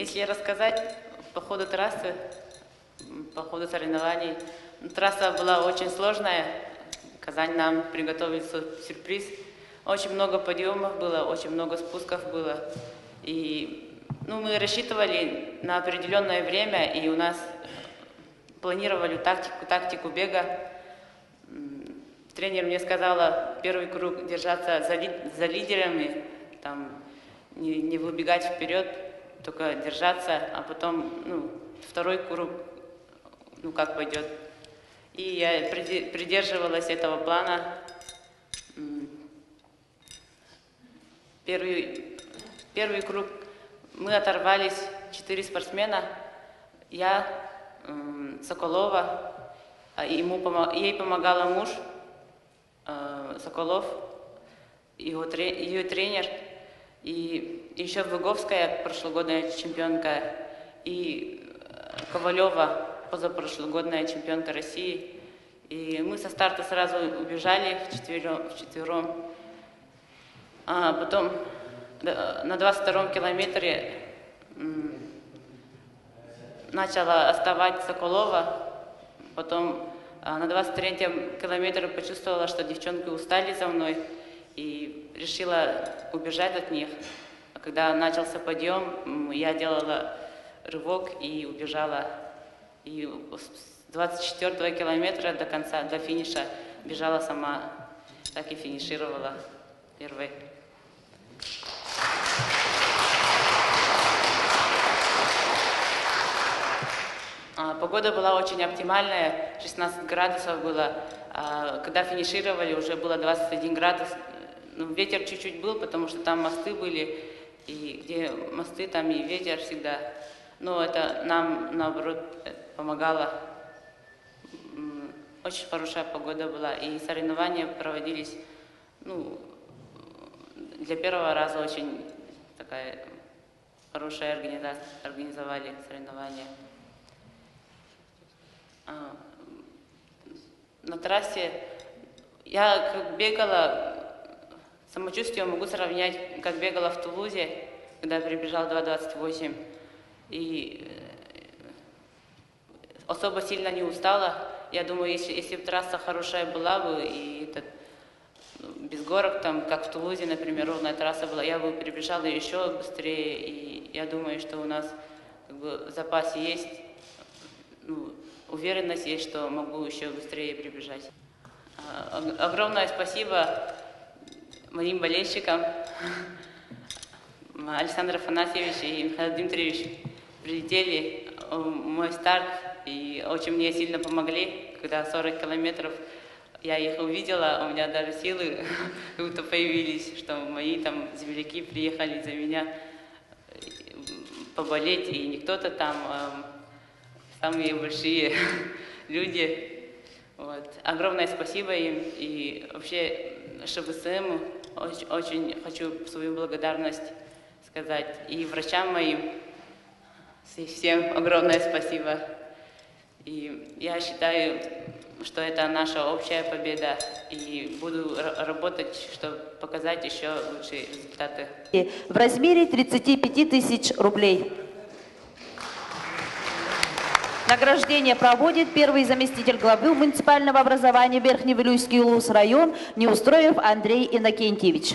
Если рассказать по ходу трассы, по ходу соревнований, трасса была очень сложная. Казань нам приготовил сюрприз. Очень много подъемов было, очень много спусков было. И мы рассчитывали на определенное время, и у нас планировали тактику бега. Тренер мне сказала первый круг держаться за лидерами, там, не выбегать вперед, только держаться, а потом второй круг, как пойдет. И я придерживалась этого плана. Первый круг мы оторвались, 4 спортсмена. Я, Соколова, ей помогала муж, Соколов, ее тренер, и еще Выговская, прошлогодняя чемпионка, и Ковалева, позапрошлогодняя чемпионка России. И мы со старта сразу убежали вчетвером. А потом на 22-м километре начала отставать Соколова. Потом на 23-м километре почувствовала, что девчонки устали за мной, и решила убежать от них. А когда начался подъем, я делала рывок и убежала. И с 24-го километра до конца, до финиша бежала сама. Так и финишировала первой. Погода была очень оптимальная, 16 градусов было. Когда финишировали, уже было 21 градус. Ветер чуть-чуть был, потому что там мосты были, и где мосты, там и ветер всегда. Но это нам, наоборот, помогало. Очень хорошая погода была, и соревнования проводились, для первого раза очень такая хорошая организовали соревнования. На трассе я как бегала, самочувствие могу сравнять, как бегала в Тулузе, когда прибежала 2:28, и особо сильно не устала. Я думаю, если бы трасса хорошая была бы, и без горок, там, как в Тулузе, например, ровная трасса была, я бы прибежала еще быстрее, и я думаю, что у нас в запасе есть, уверенность есть, что могу еще быстрее прибежать. Огромное спасибо моим болельщикам. Александр Афанасьевич и Михаил Дмитриевич прилетели в мой старт и очень мне сильно помогли, когда 40 километров я их увидела, у меня даже силы как будто появились, что мои там земляки приехали за меня поболеть, и не кто-то там, самые большие люди. Вот. Огромное спасибо им, и вообще ШВСМ очень хочу свою благодарность сказать, и врачам моим, всем огромное спасибо. И я считаю, что это наша общая победа, и буду работать, чтобы показать еще лучшие результаты. В размере 35 тысяч рублей. Награждение проводит первый заместитель главы муниципального образования Верхневилюйский УЛУС район Неустроев Андрей Иннокентьевич.